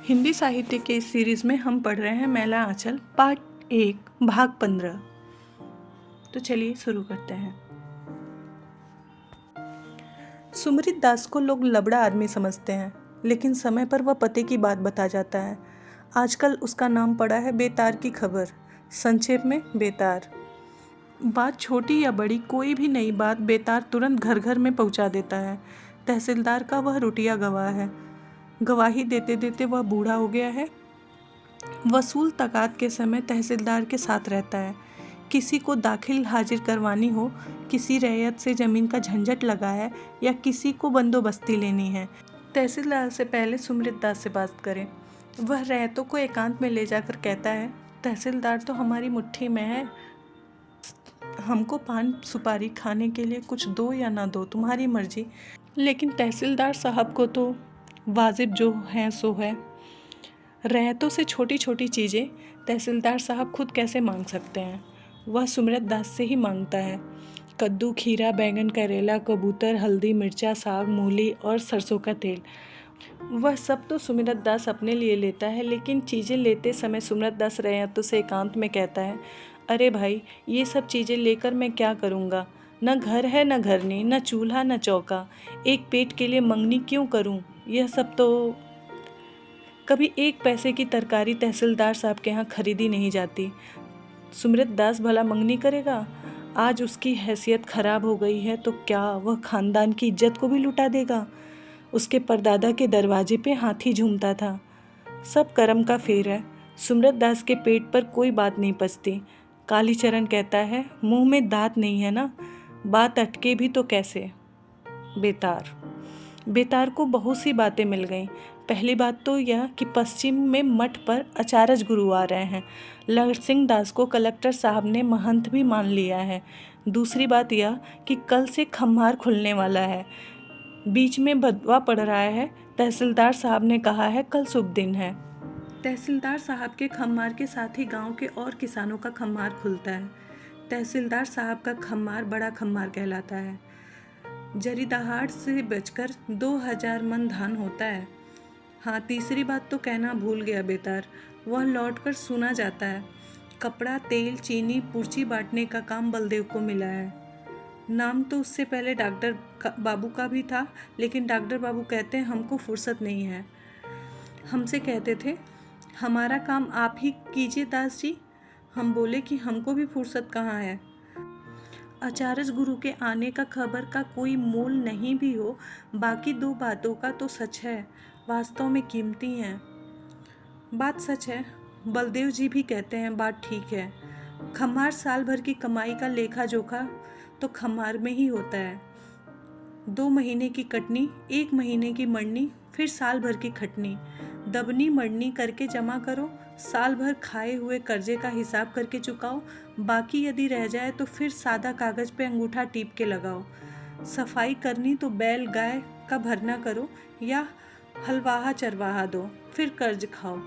हिंदी साहित्य के इस सीरीज़ में हम पढ़ रहे हैं मैला आंचल पार्ट 1 भाग 15। तो चलिए शुरू करते हैं। सुमृत दास को लोग लबड़ा आदमी समझते हैं, लेकिन समय पर वह पते की बात बता जाता है। आजकल उसका नाम पड़ा है बेतार की खबर, संक्षेप में बेतार। बात छोटी या बड़ी कोई भी नई बात बेतार तुरंत घर घर में पहुंचा देता है। तहसीलदार का वह रुटिया गवाह है। गवाही देते देते वह बूढ़ा हो गया है। वसूल तकात के समय तहसीलदार के साथ रहता है। किसी को दाखिल हाजिर करवानी हो, किसी रैयत से ज़मीन का झंझट लगा है या किसी को बंदोबस्ती लेनी है, तहसीलदार से पहले सुमृत दास से बात करें। वह रैयतों को एकांत में ले जाकर कहता है, तहसीलदार तो हमारी मुट्ठी में है, हमको पान सुपारी खाने के लिए कुछ दो या ना दो, तुम्हारी मर्जी। लेकिन तहसीलदार साहब को तो वाजिब जो है सो है। रैयतों से छोटी छोटी चीज़ें तहसीलदार साहब खुद कैसे मांग सकते हैं? वह सुमृत दास से ही मांगता है। कद्दू, खीरा, बैंगन, करेला, कबूतर, हल्दी, मिर्चा, साग, मूली और सरसों का तेल। वह सब तो सुमृत दास अपने लिए लेता है, लेकिन चीज़ें लेते समय सुमृत दास रैयतों से एकांत में कहता है, अरे भाई, ये सब चीज़ें लेकर मैं क्या करूँगा? न घर है, न घरनी, न चूल्हा, न चौका। एक पेट के लिए मंगनी क्यों करूँ? यह सब तो कभी एक पैसे की तरकारी तहसीलदार साहब के यहाँ खरीदी नहीं जाती। सुमृत दास भला मंगनी करेगा? आज उसकी हैसियत खराब हो गई है तो क्या वह खानदान की इज्जत को भी लुटा देगा? उसके परदादा के दरवाजे पे हाथी झूमता था। सब कर्म का फेर है। सुमृत दास के पेट पर कोई बात नहीं पचती। कालीचरण कहता है, मुंह में दांत नहीं है ना, बात अटके भी तो कैसे। बेतार को बहुत सी बातें मिल गईं। पहली बात तो यह कि पश्चिम में मठ पर आचार्य गुरु आ रहे हैं। लहर दास को कलेक्टर साहब ने महंत भी मान लिया है। दूसरी बात यह कि कल से खम्हार खुलने वाला है। बीच में भदवा पड़ रहा है। तहसीलदार साहब ने कहा है कल शुभ दिन है। तहसीलदार साहब के खम्हार के साथ ही गांव के और किसानों का खम्हार खुलता है। तहसीलदार साहब का खम्हार बड़ा खम्हार कहलाता है। जरीदहाड़ से बचकर 2000 मन धान होता है। हाँ, तीसरी बात तो कहना भूल गया बेतार, वह लौटकर सुना जाता है। कपड़ा, तेल, चीनी, पुर्ची बांटने का काम बलदेव को मिला है। नाम तो उससे पहले डॉक्टर बाबू का भी था, लेकिन डॉक्टर बाबू कहते हैं हमको फुर्सत नहीं है। हमसे कहते थे हमारा काम आप ही कीजिए दास जी। हम बोले कि हमको भी फुर्सत कहाँ है। आचार्य गुरु के आने का खबर का कोई मोल नहीं भी हो, बाकी दो बातों का तो सच है, वास्तव में कीमती हैं। बात सच है, बलदेव जी भी कहते हैं बात ठीक है। खम्हार साल भर की कमाई का लेखा जोखा तो खम्हार में ही होता है। 2 महीने की कटनी, 1 महीने की मरनी, फिर साल भर की खटनी। दबनी मरनी करके जमा करो, साल भर खाए हुए कर्जे का हिसाब करके चुकाओ, बाकी यदि रह जाए तो फिर सादा कागज पे अंगूठा टीप के लगाओ। सफाई करनी तो बैल गाय का भरना करो या हलवाहा चरवाहा दो, फिर कर्ज खाओ।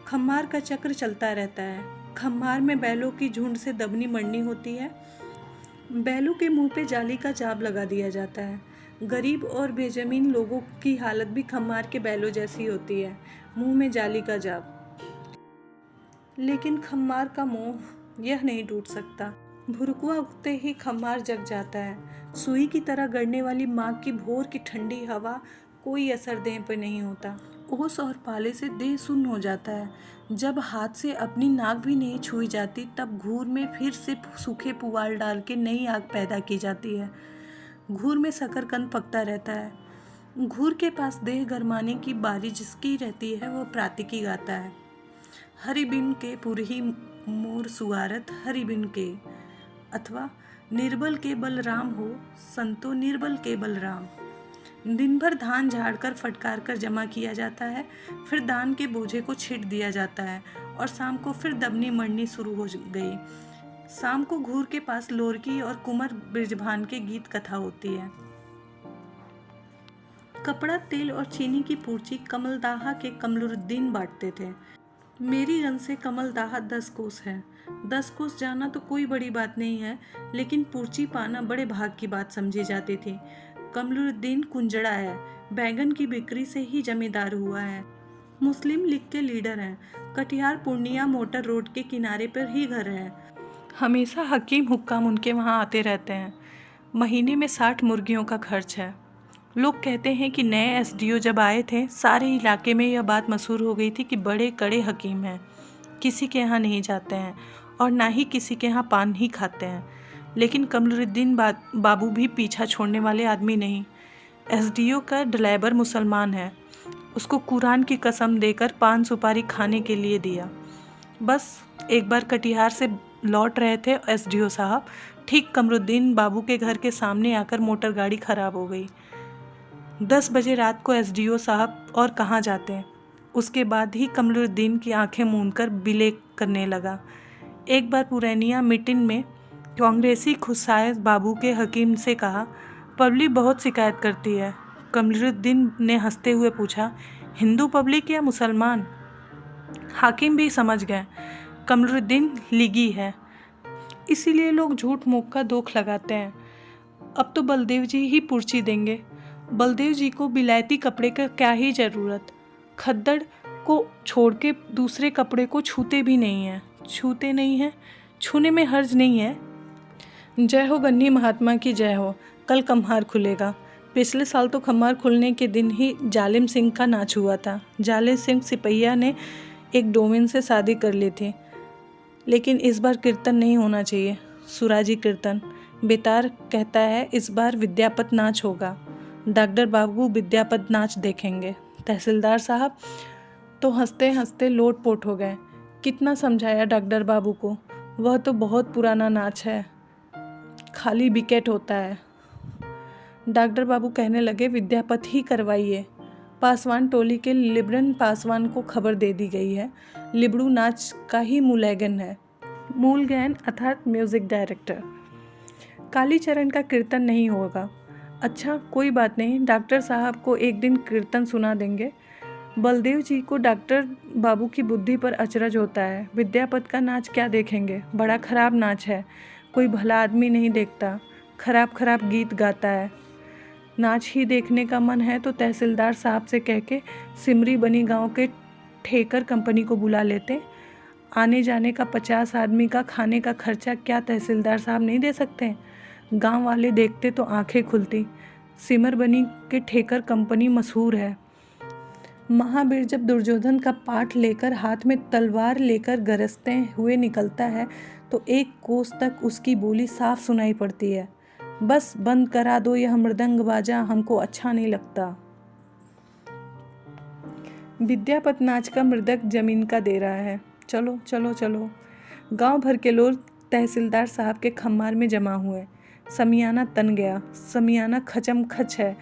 खम्हार का चक्र चलता रहता है। खम्हार में बैलों की झुंड से दबनी मरनी होती है। बैलों के मुंह पे जाली का जाब लगा दिया जाता है। गरीब और बेजमीन लोगों की हालत भी खम्हार के बैलों जैसी होती है, मुंह में जाली का जाब। लेकिन खम्हार का मोह यह नहीं टूट सकता। भुरकुआ उगते ही खम्हार जग जाता है। सुई की तरह गड़ने वाली माघ की भोर की ठंडी हवा कोई असर देह पर नहीं होता। ओस और पाले से देह सुन्न हो जाता है। जब हाथ से अपनी नाक भी नहीं छुई जाती, तब घूर में फिर से सूखे पुआल डाल के नई आग पैदा की जाती है। घूर में शकरकंद पकता रहता है। घूर के पास देह गरमाने की बारी जिसकी रहती है वो प्रातिकी गाता है। हरि बिन के पुरही मोर सुगारत हरि बिन के, अथवा निर्बल के बलराम हो संतो निर्बल के बलराम। दिन भर धान झाड़कर फटकार कर जमा किया जाता है, फिर दान के बोझे को छीट दिया जाता है और शाम को फिर दबनी मरनी शुरू हो गई। शाम को घूर के पास लोरकी और कुंवर ब्रिजभान के गीत कथा होती है। कपड़ा, तेल और चीनी की पूर्ची कमलदाहा के कमलुद्दीन बांटते थे। मेरी गन से कमलदाहा 10 कोस है। 10 कोस जाना तो कोई बड़ी बात नहीं है, लेकिन पूर्ची पाना बड़े भाग की बात समझी जाती थी। कमलुद्दीन कुंजड़ा है, बैगन की बिक्री से ही जमींदार हुआ है। मुस्लिम लीग के लीडर हैं। कटिहार पूर्णिया मोटर रोड के किनारे पर ही घर है। हमेशा हकीम हुक्काम उनके वहाँ आते रहते हैं। महीने में 60 मुर्गियों का खर्च है। लोग कहते हैं कि नए एसडीओ जब आए थे, सारे इलाके में यह बात मशहूर हो गई थी कि बड़े कड़े हकीम हैं, किसी के यहाँ नहीं जाते हैं और ना ही किसी के यहाँ पान ही खाते हैं। लेकिन कमरुद्दीन बाबू भी पीछा छोड़ने वाले आदमी नहीं। एसडीओ का ड्राइवर मुसलमान है, उसको कुरान की कसम देकर पान सुपारी खाने के लिए दिया। बस एक बार कटिहार से लौट रहे थे एसडीओ साहब, ठीक कमरुद्दीन बाबू के घर के सामने आकर मोटर गाड़ी खराब हो गई। 10 बजे रात को एसडीओ साहब और कहाँ जाते हैं। उसके बाद ही कमरुद्दीन की आंखें मूंदकर बिले करने लगा। एक बार पुरैनिया मीटिंग में कांग्रेसी खुशायद बाबू के हकीम से कहा, पब्लिक बहुत शिकायत करती है। कमरुद्दीन ने हंसते हुए पूछा, हिंदू पब्लिक या मुसलमान? हाकिम भी समझ गए कमरुद्दीन लीगी है, इसीलिए लोग झूठ मूठ का दोख लगाते हैं। अब तो बलदेव जी ही पुर्ची देंगे। बलदेव जी को बिलायती कपड़े का क्या ही ज़रूरत, खद्दड़ को छोड़ के दूसरे कपड़े को छूते भी नहीं हैं। छूते नहीं हैं, छूने में हर्ज नहीं है। जय हो गन्नी महात्मा की जय हो। कल खम्हार खुलेगा। पिछले साल तो खम्हार खुलने के दिन ही जालिम सिंह का नाच हुआ था। जालिम सिंह सिपहिया ने एक डोमिन से शादी कर ली थी। लेकिन इस बार कीर्तन नहीं होना चाहिए, सुराजी कीर्तन। बेतार कहता है इस बार विद्यापत नाच होगा। डॉक्टर बाबू विद्यापत नाच देखेंगे। तहसीलदार साहब तो हंसते हंसते लोटपोट हो गए। कितना समझाया डॉक्टर बाबू को, वह तो बहुत पुराना नाच है, खाली विकेट होता है। डॉक्टर बाबू कहने लगे विद्यापत ही करवाइए। पासवान टोली के लिब्रन पासवान को खबर दे दी गई है। लिबड़ू नाच का ही मूलैगन है। मूलगैन अर्थात म्यूजिक डायरेक्टर। कालीचरण का कीर्तन नहीं होगा। अच्छा कोई बात नहीं, डॉक्टर साहब को एक दिन कीर्तन सुना देंगे। बलदेव जी को डॉक्टर बाबू की बुद्धि पर अचरज होता है। विद्यापत का नाच क्या देखेंगे, बड़ा खराब नाच है, कोई भला आदमी नहीं देखता, खराब खराब गीत गाता है। नाच ही देखने का मन है तो तहसीलदार साहब से कह के सिमरी बनी गांव के ठेकर कंपनी को बुला लेते। आने जाने का 50 आदमी का खाने का खर्चा क्या तहसीलदार साहब नहीं दे सकते? गांव वाले देखते तो आंखें खुलती। सिमर बनी के ठेकर कंपनी मशहूर है। महावीर जब दुर्योधन का पाठ लेकर हाथ में तलवार लेकर गरजते हुए निकलता है तो 1 कोस तक उसकी बोली साफ सुनाई पड़ती है। बस बंद करा दो यह मृदंग बाजा, हमको अच्छा नहीं लगता। विद्यापत नाच का मृदंग जमीन का दे रहा है। चलो चलो चलो। गांव भर के लोग तहसीलदार साहब के खम्मार में जमा हुए। समियाना तन गया, समियाना खचम खच है।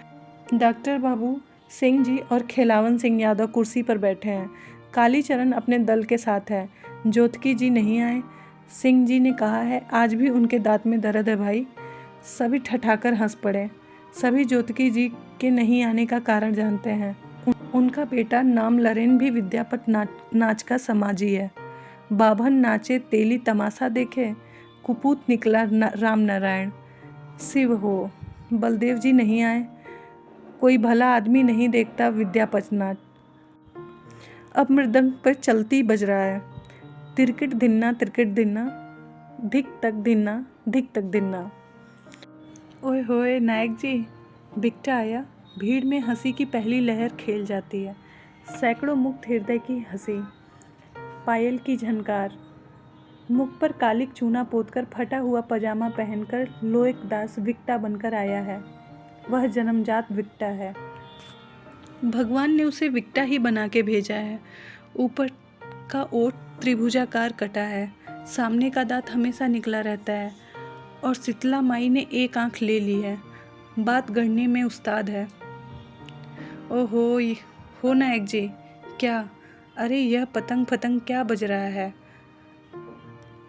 डॉक्टर बाबू सिंह जी और खेलावन सिंह यादव कुर्सी पर बैठे हैं। कालीचरण अपने दल के साथ है। ज्योतिकी जी नहीं आए। सिंह जी ने कहा है आज भी उनके दांत में दर्द है भाई। सभी ठठाकर हंस पड़े। सभी ज्योतिकी जी के नहीं आने का कारण जानते हैं। उनका बेटा नाम लरेन भी विद्यापत नाच का समाजी है। बाभन नाचे तेली तमाशा देखे, कुपूत निकला राम नारायण। शिव हो, बलदेव जी नहीं आए, कोई भला आदमी नहीं देखता विद्यापत नाच। अब मृदंग पर चलती बज रहा है, तिरकिट धिन्ना धिक तक धिन्ना। ओए होए नायक जी, बिकटा आया। भीड़ में हंसी की पहली लहर खेल जाती है। सैकड़ों मुक्त हृदय की हंसी, पायल की झनकार। मुख पर कालिक चूना पोतकर फटा हुआ पजामा पहनकर लोक दास विकटा बनकर आया है। वह जन्मजात विकटा है। भगवान ने उसे विकटा ही बना के भेजा है। ऊपर का ओठ त्रिभुजाकार कटा है, सामने का दांत हमेशा निकला रहता है और शीतला माई ने एक आंख ले ली है। बात गढ़ने में उस्ताद है। ओहो हो नायक जी, क्या? अरे यह पतंग क्या बज रहा है?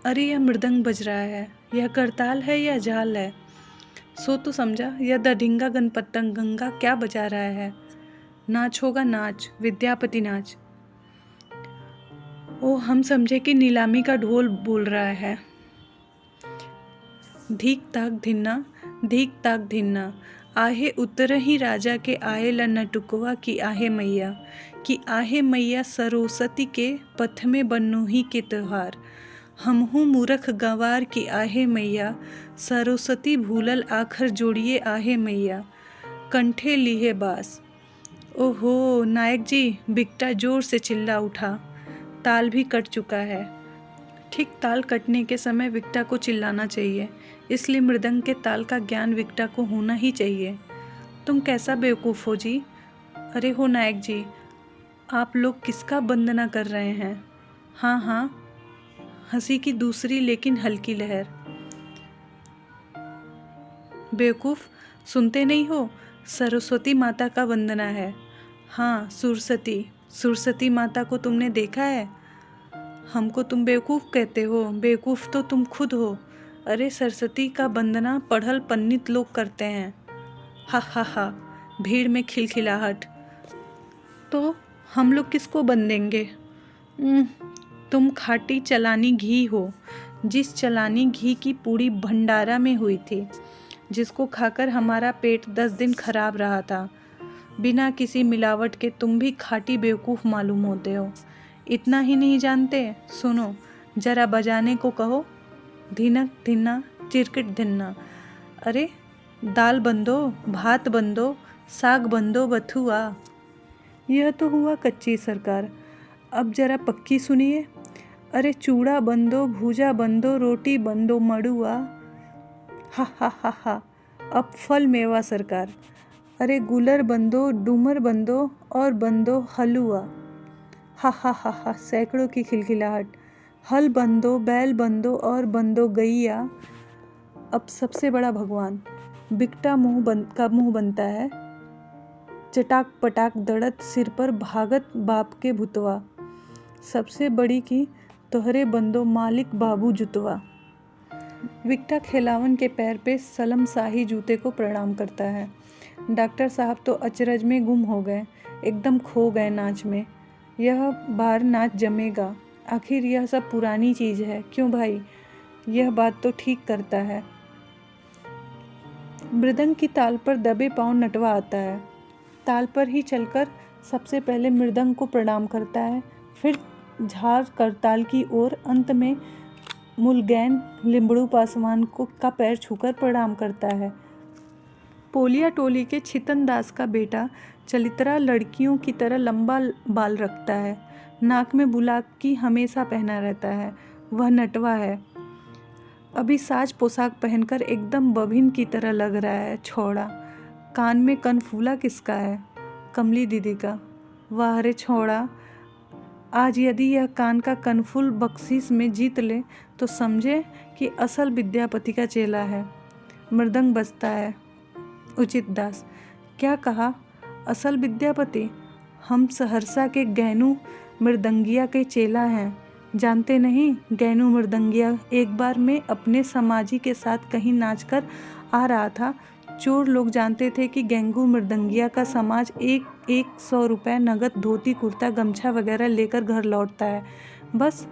अरे यह मृदंग बज रहा है। यह करताल है या झाल है? सो तो समझा, यह दढिंगा गणपतंग गंगा क्या बजा रहा है? नाच होगा नाच, विद्यापति नाच। ओ हम समझे कि नीलामी का ढोल बोल रहा है। धीक ताक धिन्ना, आहे उतर ही राजा के आए ल नटुकवा की आहे मैया। कि आहे मैया सरस्वती के पथ में बनोही के त्योहार। हमहू मूरख गंवार की आहे मैया, सरस्वती भूलल आखर जोड़िए आहे मैया, कंठे लीहे बास। ओहो नायक जी, बिकटा जोर से चिल्ला उठा। ताल भी कट चुका है। ठीक ताल कटने के समय विक्टा को चिल्लाना चाहिए, इसलिए मृदंग के ताल का ज्ञान विक्टा को होना ही चाहिए। तुम कैसा बेवकूफ़ हो जी। अरे हो नायक जी, आप लोग किसका वंदना कर रहे हैं। हाँ हाँ, हंसी की दूसरी लेकिन हल्की लहर। बेवकूफ़, सुनते नहीं हो, सरस्वती माता का वंदना है। हाँ सुरसती माता को तुमने देखा है। हमको तुम बेवकूफ़ कहते हो, बेवकूफ़ तो तुम खुद हो। अरे सरस्वती का वंदना पढ़ल पंडित लोग करते हैं। हा हा हा, भीड़ में खिलखिलाहट। तो हम लोग किसको बंदेंगे। तुम खाटी चलानी घी हो, जिस चलानी घी की पूड़ी भंडारा में हुई थी, जिसको खाकर हमारा पेट 10 दिन खराब रहा था। बिना किसी मिलावट के तुम भी खाटी बेवकूफ़ मालूम होते हो। इतना ही नहीं जानते, सुनो जरा बजाने को कहो। धिनक धिन्ना चिरकिट धिन्ना। अरे दाल बंदो, भात बंदो, साग बंदो बथुआ। यह तो हुआ कच्ची सरकार, अब जरा पक्की सुनिए। अरे चूड़ा बंदो, भूजा बंदो, रोटी बंदो मड़ुआ। हा हा हा हा, अब फल मेवा सरकार। अरे गुलर बंदो, डूमर बंदो और बंदो हलुआ। हा हा हा हा, सैकड़ों की खिलखिलाहट। हल बंदो, बैल बंदो और बंदो गैया। अब सबसे बड़ा भगवान, बिकटा का मुंह बनता है। चटाक पटाक दड़त सिर पर भागत बाप के भुतवा। सबसे बड़ी की तोहरे बंदो मालिक बाबू जुतवा। विक्टा खिलावन के पैर पे सलम शाही जूते को प्रणाम करता है। डॉक्टर साहब तो अचरज में गुम हो गए, एकदम खो गए नाच में। यह बार नाच जमेगा, आखिर यह सब पुरानी चीज़ है, क्यों भाई। यह बात तो ठीक करता है। मृदंग की ताल पर दबे पांव नटवा आता है। ताल पर ही चलकर सबसे पहले मृदंग को प्रणाम करता है, फिर झाड़ करताल की ओर, अंत में मुलगैन लिम्बड़ू पासवान का पैर छूकर प्रणाम करता है। पोलिया टोली के छितन दास का बेटा चलित्रा लड़कियों की तरह लंबा बाल रखता है, नाक में बुलाकी हमेशा पहना रहता है। वह नटवा है, अभी साज पोशाक पहनकर एकदम बभिन की तरह लग रहा है। छोड़ा, कान में कनफूला किसका है। कमली दीदी का। वाह रे छोड़ा, आज यदि यह कान का कनफूल बख्शीश में जीत ले तो समझे कि असल विद्यापति का चेला है। मृदंग बजता है। उचित दास, क्या कहा। असल विद्यापति, हम सहरसा के गैनू मृदंगिया के चेला हैं, जानते नहीं। गैनू मृदंगिया एक बार मैं अपने समाजी के साथ कहीं नाचकर आ रहा था। चोर लोग जानते थे कि गैंगू मृदंगिया का समाज 100 रुपये नगद धोती कुर्ता गमछा वगैरह लेकर घर लौटता है। बस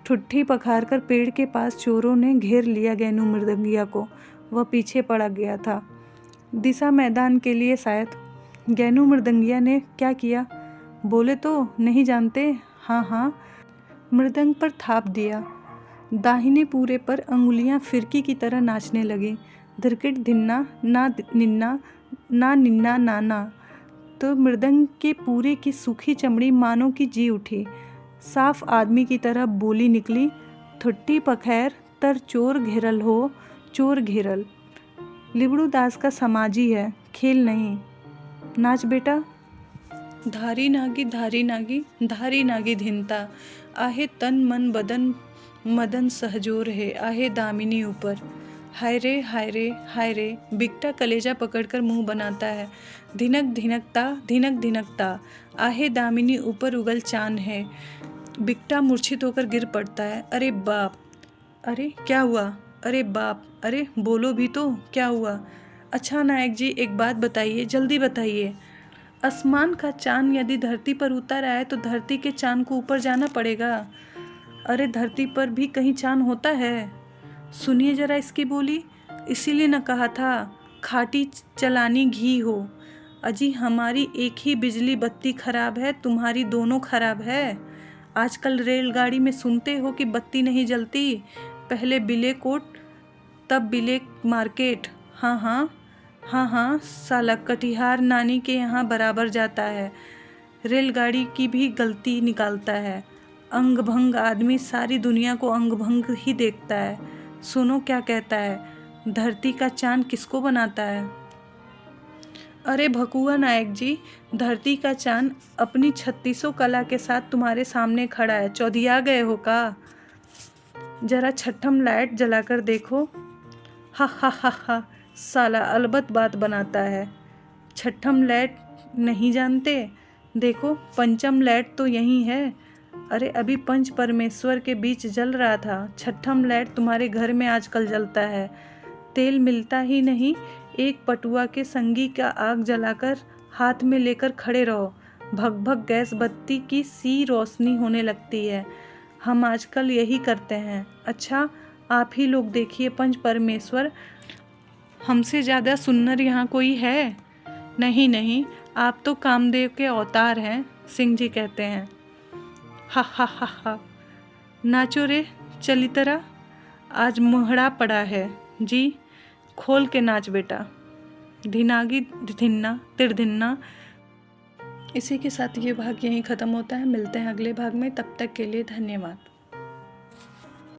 ठुट्ठी पखार कर पेड़ के पास चोरों ने घेर लिया गैनू मृदंगिया को। वह पीछे पड़ा गया था, दिशा मैदान के लिए शायद। गैनू मृदंगिया ने क्या किया, बोले तो नहीं जानते। हाँ हाँ, मृदंग पर थाप दिया। दाहिने पूरे पर अंगुलियां फिरकी की तरह नाचने लगी। धिरकिट धिन्ना ना निन्ना ना निन्ना नाना। तो मृदंग के पूरे की सूखी चमड़ी मानो की जी उठी, साफ आदमी की तरह बोली निकली। ठुट्टी पखैर तर चोर घेरल हो, चोर घेरल। लिबड़ू दास का समाजी है, खेल नहीं। नाच बेटा। धारी नागी धारी नागी धारी नागी धिनता, आहे तन मन बदन मदन सहजोर है, आहे दामिनी ऊपर। हाय रे हाय रे हाय रे। बिकटा कलेजा पकड़कर मुंह बनाता है। धिनक धिनकता, आहे दामिनी ऊपर उगल चांद है। बिकटा मूर्छित होकर गिर पड़ता है। अरे बाप, अरे क्या हुआ। अरे बाप, अरे बोलो भी तो, क्या हुआ। अच्छा नायक जी, एक बात बताइए, जल्दी बताइए। आसमान का चांद यदि धरती पर उतर आए तो धरती के चांद को ऊपर जाना पड़ेगा। अरे धरती पर भी कहीं चांद होता है। सुनिए जरा इसकी बोली, इसीलिए न कहा था खाटी चलानी घी हो। अजी हमारी एक ही बिजली बत्ती खराब है, तुम्हारी दोनों खराब है। आजकल रेलगाड़ी में सुनते हो कि बत्ती नहीं जलती, पहले बिले कोट तब बिले मार्केट। हाँ हाँ, हाँ हाँ, साला कटिहार नानी के यहाँ बराबर जाता है, रेलगाड़ी की भी गलती निकालता है। अंग भंग आदमी सारी दुनिया को अंग भंग ही देखता है। सुनो क्या कहता है, धरती का चांद किसको बनाता है? अरे भकुआ नायक जी, धरती का चांद अपनी 3600 कला के साथ तुम्हारे सामने खड़ा है, चौधिया गए हो का? जरा छठम लाइट जलाकर देखो। हा हा हा हा, साला अलबत बात बनाता है। छठम लाइट नहीं जानते? देखो पंचम लाइट तो यही है। अरे अभी पंच परमेश्वर के बीच जल रहा था, छठम लाइट तुम्हारे घर में आजकल जलता है। तेल मिलता ही नहीं, एक पटुआ के संगी का आग जलाकर हाथ में लेकर खड़े रहो, भग भग गैस बत्ती की सी रोशनी होने लगती है। हम आजकल यही करते हैं। अच्छा आप ही लोग देखिए पंच परमेश्वर, हमसे ज़्यादा सुन्नर यहाँ कोई है? नहीं नहीं, आप तो कामदेव के अवतार हैं, सिंह जी कहते हैं। हा हा हा हा, नाचो रे चलितरा, आज मोहड़ा पड़ा है जी, खोल के नाच बेटा, धिनागी धिन्ना तिरधिन्ना। इसी के साथ ये भाग यहीं ख़त्म होता है। मिलते हैं अगले भाग में, तब तक के लिए धन्यवाद।